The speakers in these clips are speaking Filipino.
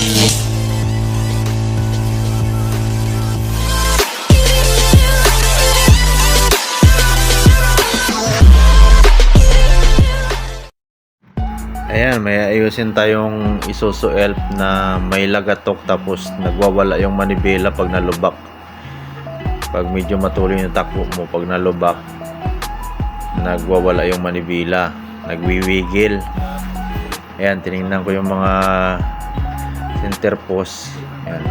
Ayan, may ayusin tayong Isuzu Elf na may lagatok tapos nagwawala yung manibela pag nalubak. Pag medyo matuloy yung takbo mo, pag nalubak, nagwawala yung manibela, nagwiwigil. Ayan, tinignan ko yung mga center post. Ayan,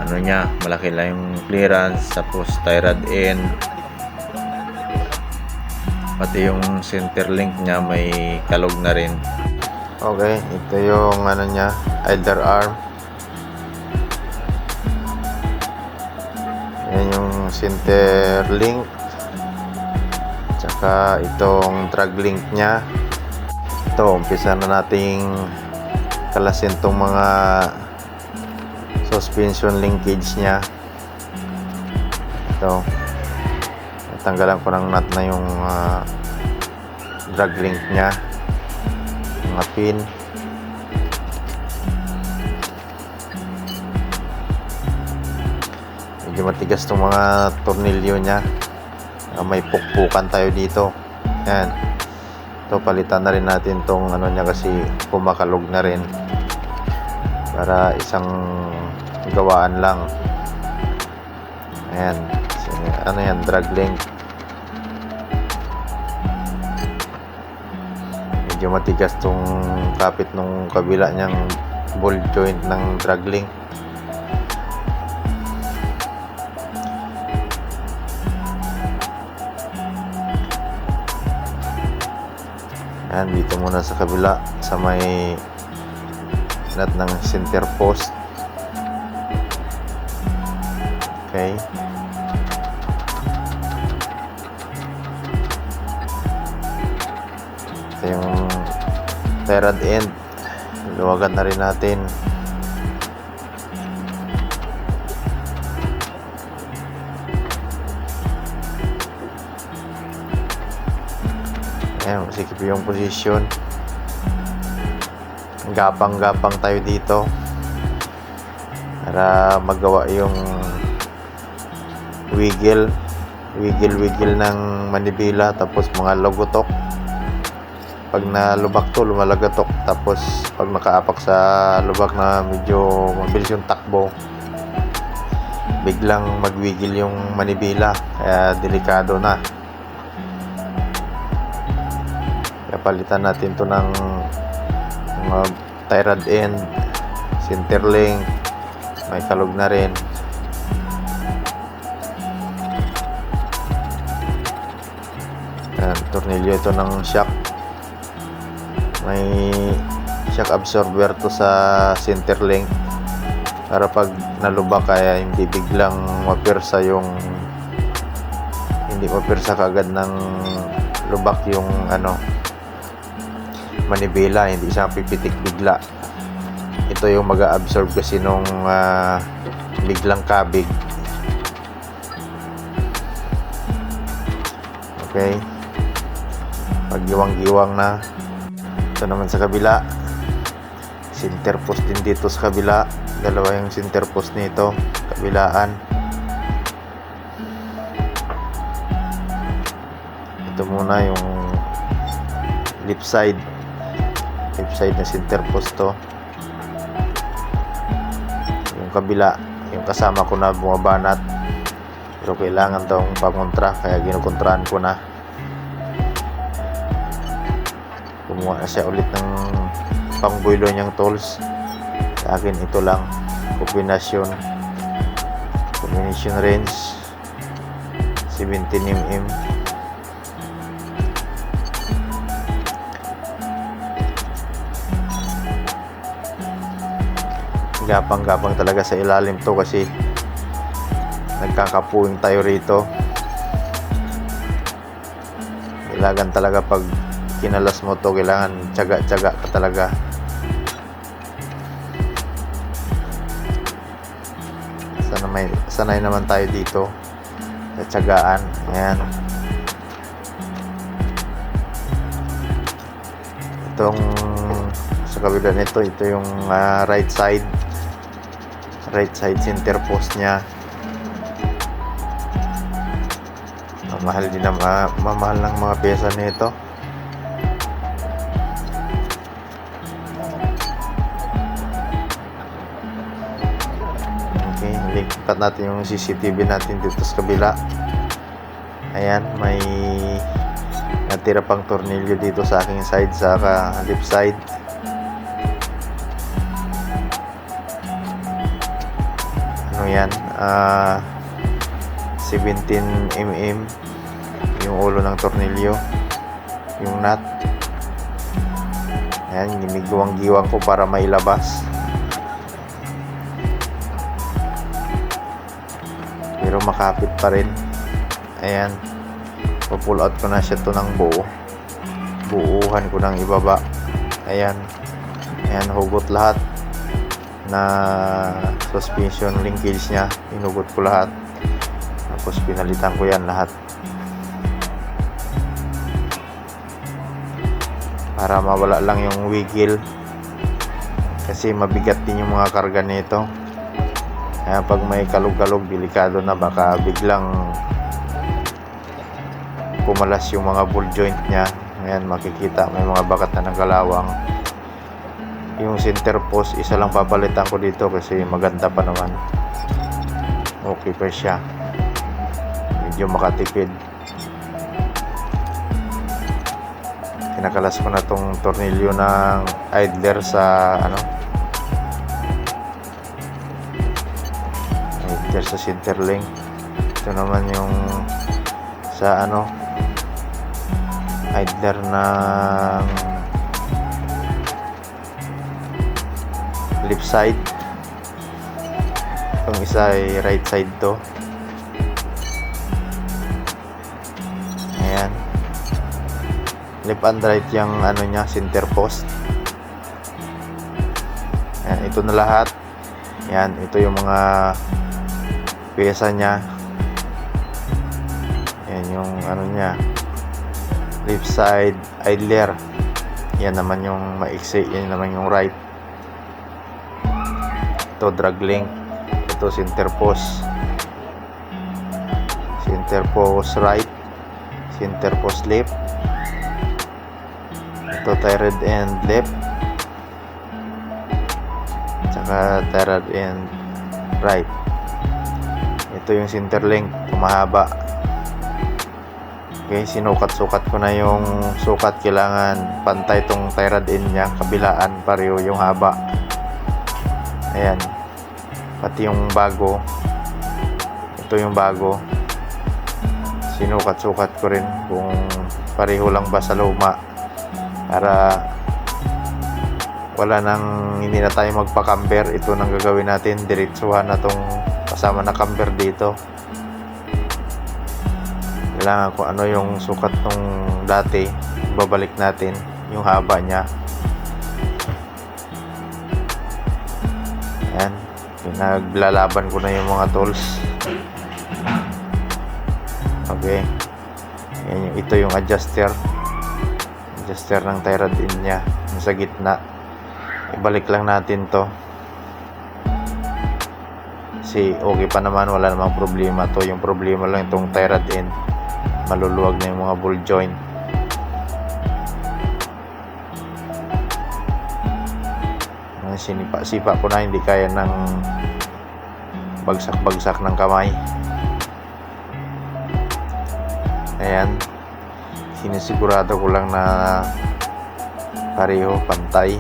ano niya, malaki lang yung clearance, tapos tie rod end, pati yung center link niya may kalog na rin. Okay, ito yung ano niya, idler arm. Yan yung center link, tsaka itong drag link niya. Ito, umpisa na nating kalasin tong mga suspension linkage niya. Ito, tanggalan ko ng nut na yung drag link nya, mga pin. Medyo matigas itong mga tornilyo nya, may pukpukan tayo dito. Yan, ito palitan na rin natin tong ano nya kasi kumakalog na rin, para isang gawaan lang. Ayan, ano yan, drag link. Medyo matigas tong kapit nung kabila niyang ball joint ng drag link. Yan, dito muna sa kabila sa may nut ng center post. Okay, ito yung tie rod end, luwagan na rin natin. Ayan, masikip yung position. Gapang-gapang tayo dito para magawa yung wiggle ng manibela, tapos mga logotok. Pag nalubak to, lumalagatok, tapos pag nakaapak sa lubak na medyo mabilis yung takbo, biglang magwigil yung manibela, kaya delikado na. Kaya palitan natin to ng mga tie rod end, center link, may kalog na rin. Yan, tornilyo ito ng shock. May shock absorber to sa center link, para pag nalubak kaya hindi biglang mapirsa yung, hindi mapirsa kagad ng lubak yung ano, manibela, hindi siya pipitik bigla. Ito yung mag-absorb kasi nung biglang kabig. Okay, pag giwang-giwang na. Ito naman sa kabila, center post din dito sa kabila, dalawa yung center post nito, kabilaan. Ito muna yung left side na center post to. Yung kabila, yung kasama ko na bumabanat, pero kailangan tong pangontra, kaya ginukontrahan ko na. Kumuha na siya ulit ng pangbuilo niyang tools. Sa akin ito lang, combination range 17mm. Gapang-gapang talaga sa ilalim to kasi nagkakapuwing tayo rito. Kailangan talaga pag kinalas mo to, kailangan tiyaga-tiyaga ka talaga. Sanay naman tayo dito sa tiyagaan. Ayan, itong sa kabila nito, ito yung right side center post nya. Mahal din na mamahal ng mga pyesa nito. Okay, lipat natin yung CCTV natin dito sa kabila. Ayan, may natira pang tornilyo dito sa aking side, sa left side. Ano yan, 17mm yung ulo ng tornilyo, yung nut. Ayan, ginigawang-giwang ko para mailabas, pero makapit pa rin. Ayan, pull out ko na siya to ng buuhan ko ng ibaba. Ayan, hugot lahat na suspension linkage nya, hinugot ko lahat, tapos pinalitan ko yan lahat para mawala lang yung wiggle, kasi mabigat din yung mga karga nito. Kaya pag may kalog-kalog, delikado na, baka biglang pumalas yung mga ball joint nya. Ayan, makikita may mga bakat na nagkalawang. Yung center post, isa lang papalitan ko dito kasi maganda pa naman, okay pa siya, medyo makatipid. Kinakalas ko na tong tornilyo ng idler sa idler sa center link. Ito naman yung sa idler ng left side. Itong isa ay right side to. Ayan, left and right yung nya, center post. Ayan, ito na lahat. Ayan, ito yung mga pyesa nya. Ayan yung nya, left side idler. Yan naman yung maiksi, yan naman yung right. Ito drag link, ito center post right, center post left, ito tie rod end left, tsaka tie rod end right. Ito yung center link, mahaba. Okay, sinukat-sukat ko na yung sukat. Kailangan pantay tong tie rod end nya, kabilaan pareho yung haba. Ayan, pati yung bago, ito yung bago, sinukat-sukat ko rin kung pareho lang ba sa luma, para wala nang, hindi na tayo magpa-camber. Ito nang gagawin natin, diretsuhan na tong kasama na camber dito. Kailangan ko ano yung sukat nung dati, babalik natin yung haba nya. Ayan, pinaglalaban ko na yung mga tools. Okay, ayan, ito yung adjuster ng tie rod end nya, yung sa gitna. Ibalik lang natin to kasi okay pa naman, wala namang problema to. Yung problema lang itong tie rod end, maluluwag na yung mga ball joint. Sinipa ko na, hindi kaya ng bagsak ng kamay. Ayan, sinisigurado ko lang na pareho, pantay,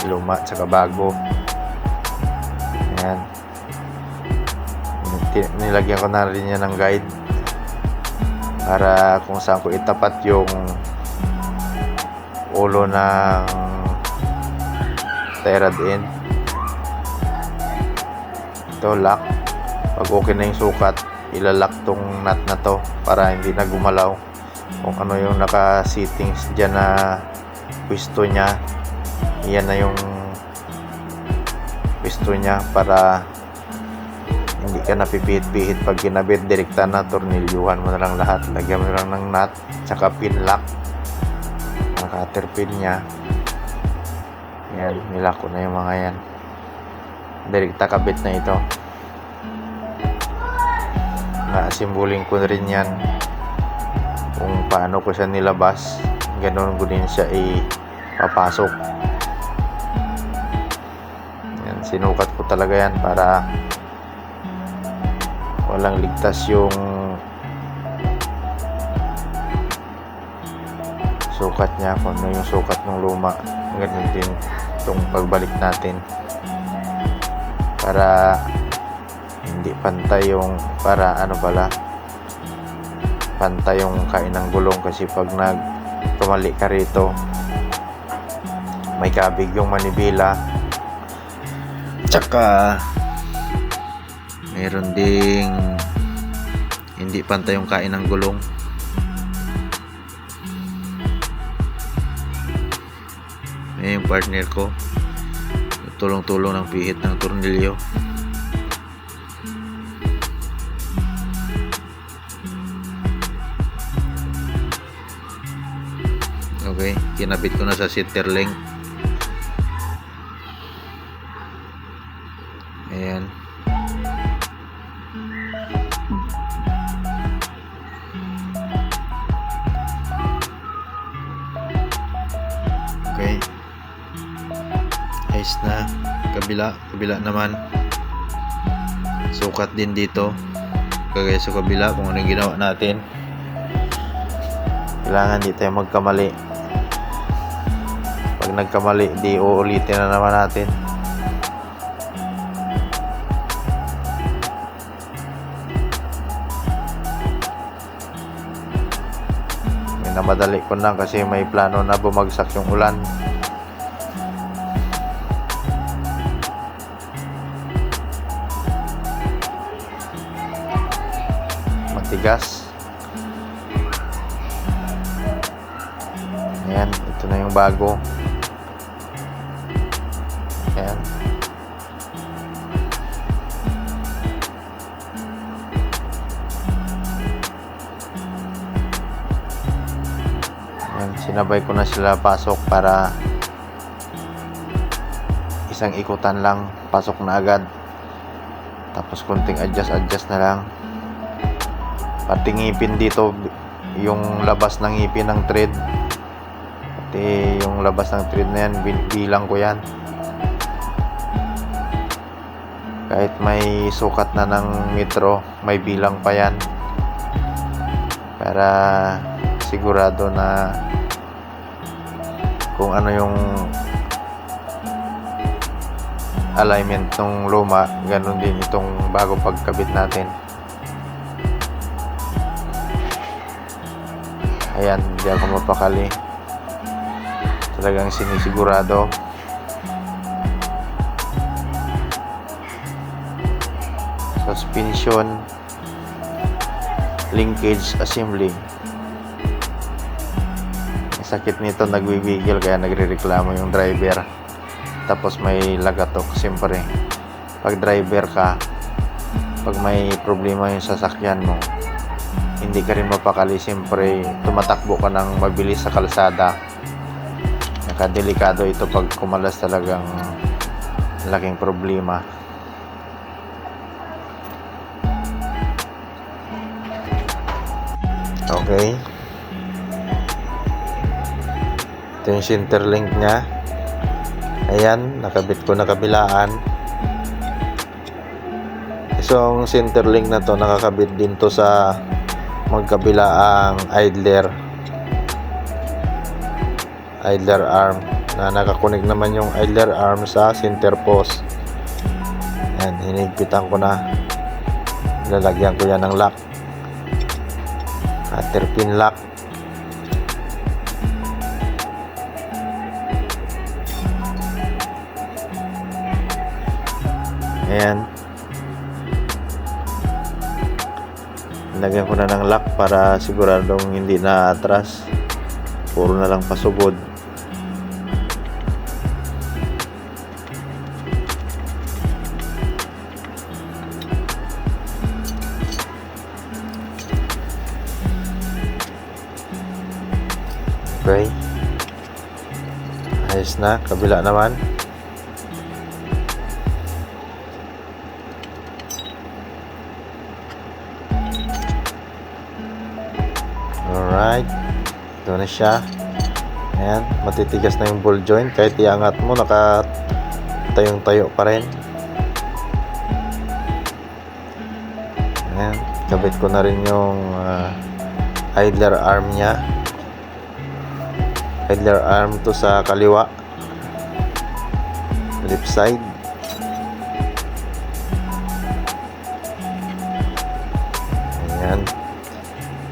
luma tsaka bago. Ayan, nilagyan ko na rin yan ng guide para kung saan ko itapat yung ulo ng tie rod end. Ito lock, pag okay na yung sukat, ilalak tong nut na to para hindi na gumalaw. Kung ano yung naka-settings dyan na pwesto nya, yan na yung pwesto nya, para hindi ka napipihit-pihit pag kinabit. Direkta na, tornilyuhan mo na lang lahat, lagyan mo na lang ng nut tsaka pin lock, naka-cutter pin nya. Yan, nilako na yung mga yan. Direkta kabit na ito. Nasimbuling ko rin yan kung paano ko siya nilabas. Ganun ko din siya ipapasok. Yan, sinukat ko talaga yan para walang ligtas yung sukat niya, kung ano yung sukat ng luma. Ganun din itong pagbalik natin para hindi pantay yung pantay yung kain ng gulong, kasi pag nagkamali ka rito may kabig yung manibela, tsaka meron ding hindi pantay yung kain ng gulong. Yung partner ko tulong-tulong ng pihit ng tornilyo. Okay, kinabit ko na sa center link. Ayan. Okay. Ayos na. Kabila naman. Sukat din dito. Kagaya sa kabila kung ano yung ginawa natin. Kailangan di tayo magkamali. Pag nagkamali, di uulitin na naman natin. Namadali ko na kasi may plano na bumagsak yung ulan. Matigas. Ayan, ito na yung bago. Ayan. Ayan, sinabay ko na sila pasok para isang ikutan lang, pasok na agad. Tapos konting adjust na lang. Pati ngipin dito, yung labas ng ngipin ng thread, pati yung labas ng thread na yan, bilang ko yan. Kahit may sukat na ng metro, may bilang pa yan para sigurado na kung ano yung alignment ng luma, ganun din itong bago pagkabit natin. Ayan, hindi ako mapakali. Talagang sinisigurado. Suspension linkage assembly. Ang sakit nito, nagbibigil kaya nagrereklamo yung driver. Tapos may lagatok. Siyempre, pag driver ka, pag may problema yung sasakyan mo, hindi ka rin mapakali. Siyempre, tumatakbo ka ng mabilis sa kalsada. Nakadelikado ito pag kumalas, talagang laking problema. Okay. Ito yung center link nya. Ayan, nakabit ko na kabilaan. So, ang center link na to, nakakabit din to sa magkabilaang idler arm, na nakakunig naman yung idler arm sa center post. Yan, hinigpitan ko na. Lalagyan ko yan ng lock, pin lock. Ayan, lagyan ko na ng lock para siguradong hindi na atras, puro na lang pasubod. Okay, Ayos na, kabila naman. Alright, ito na siya. Ayan, matitigas na yung ball joint. Kahit iangat mo, nakatayong-tayo pa rin. Ayan, kabit ko na rin yung idler arm nya. Idler arm to sa kaliwa, left side. Ayan,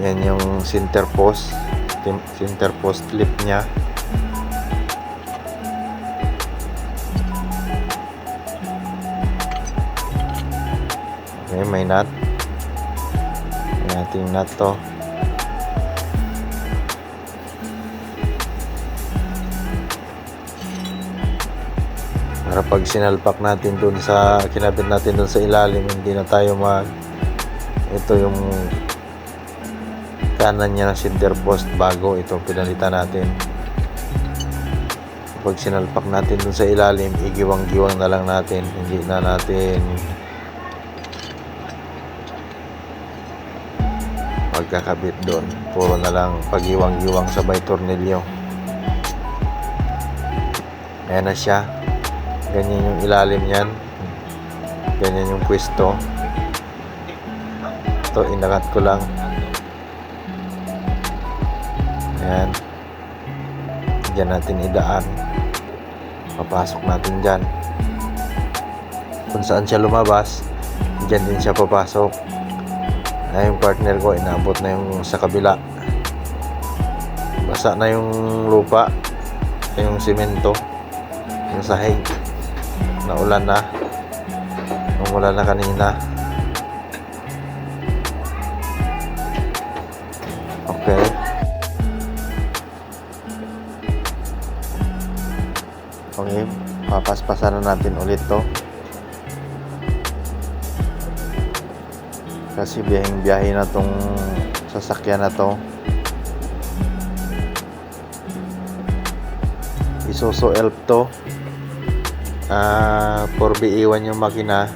yan yung center post clip nya. Okay, may nut. Ayan, ating nut to. Para pag sinalpak natin dun sa kinabit natin dun sa ilalim, hindi na tayo ito yung kanan niya ng center post, bago ito pinalitan natin. Pag sinalpak natin dun sa ilalim, igiwang-giwang na lang natin, hindi na natin pagkakabit doon, puro na lang pagiwang-giwang sabay tornilyo. Ayan na siya. Ganyan yung ilalim niyan. Ganyan yung pwesto. Ito, inakat ko lang. Ayan. Diyan natin idaan. Papasok natin dyan. Kung saan siya lumabas, dyan din siya papasok. Ay, yung partner ko, inabot na yung sa kabila. Basa na yung lupa. Yung simento. Yung sahig. Naulan na. Umulan na kanina. Okay. Okay, papaspasan na natin ulit to. Kasi biyaheng-biyahe na tong sasakyan na to. Isuzu Elf to. 4BE1 yung makina,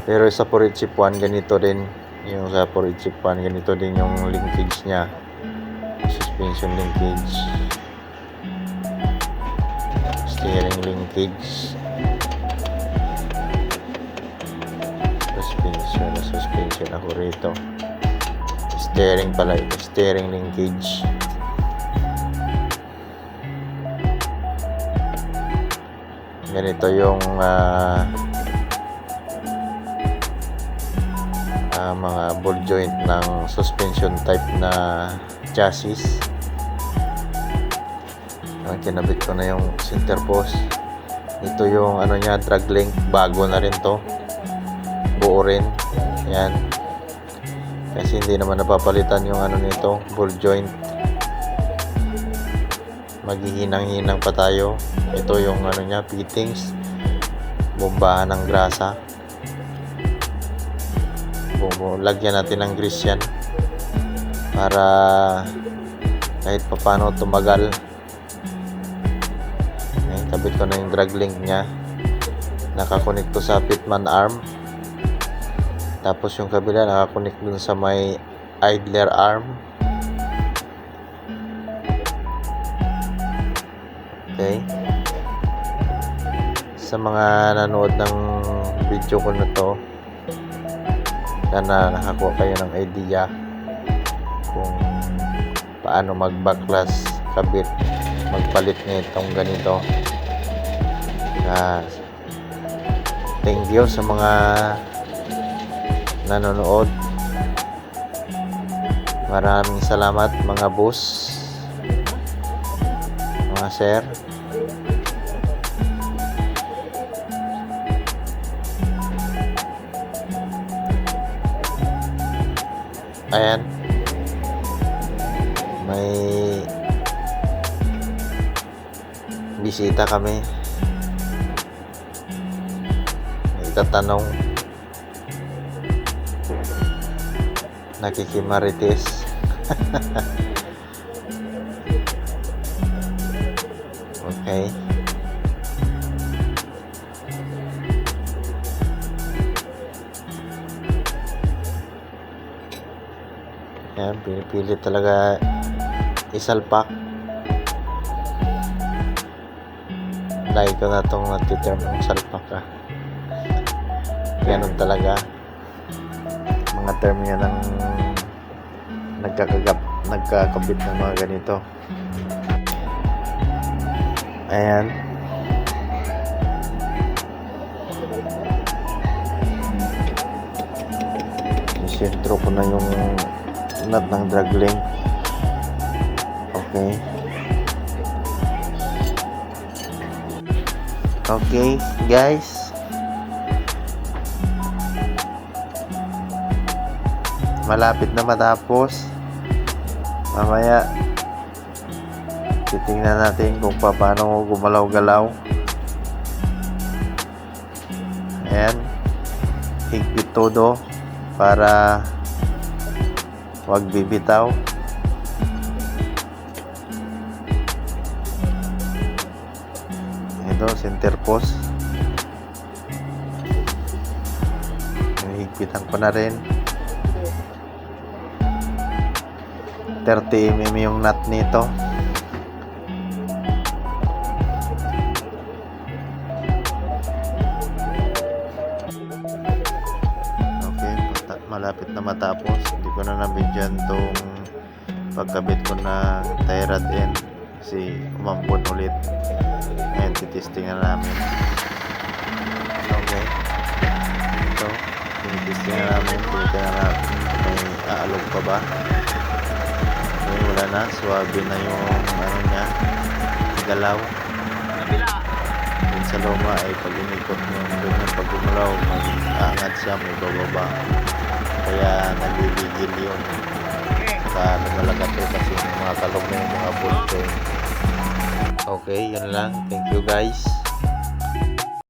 pero sa 4Chip1 ganito din yung sa 4Chip1, ganito din yung linkage nya, suspension linkage, steering linkage, suspension ako rito, steering pala, steering linkage. Ganito yung mga ball joint ng suspension type na chassis. Kinabit ko na yung center post. Ito yung ano nya, drag link, bago na rin to, buo rin. Yan, kasi hindi naman napapalitan yung ano nito, ball joint. Maghihinang-hinang pa tayo. Ito yung ano nya, fittings, bombahan ng grasa. Lagyan natin ng grease yan para kahit papano tumagal. Okay, kabit ko na yung drag link nya. Nakakonect to sa pitman arm. Tapos yung kabila nakakonect dun sa may idler arm. Okay. Sa mga nanood ng video ko na to, sana nakakuha kayo ng idea kung paano mag-backlash kabit, magpalit nitong ganito. Thank you sa mga nanonood. Maraming salamat mga boss, mga sir. Ayan, may bisita kami. May itatanong, nakikimarites. Okay. Ayan, pinipili talaga isalpak. Lagi ko na itong natiterm ng salpak Ganun talaga. Mga term yan ng nagkakabit ng mga ganito. Ayan. Isentro ko na yung nut ng drag link. Okay. Okay, guys. Malapit na matapos. Mamaya titingnan natin kung paano gumalaw-galaw. Ayan. Higpit todo para wag bibitaw. Ito, center post. Higpitan ko na rin. 30mm yung nut nito. Malapit na matapos. Hindi ko na nabidyan tong pagkabit ko ng tie rod end kasi umambon ulit. Ngayon titesting na namin. Okay, ito titesting na namin. Pwede na natin may aalog pa ba. Okay, wala na. Swabe na yung ano niya, galaw. Sa loma ay pag inikot mo yung pag gumalaw, mag-aangat siya, may bababa. Kaya nagigigil yun sa lumalagat ko kasi mga kalog na yung mga bolt. Okay, yun lang. Thank you guys.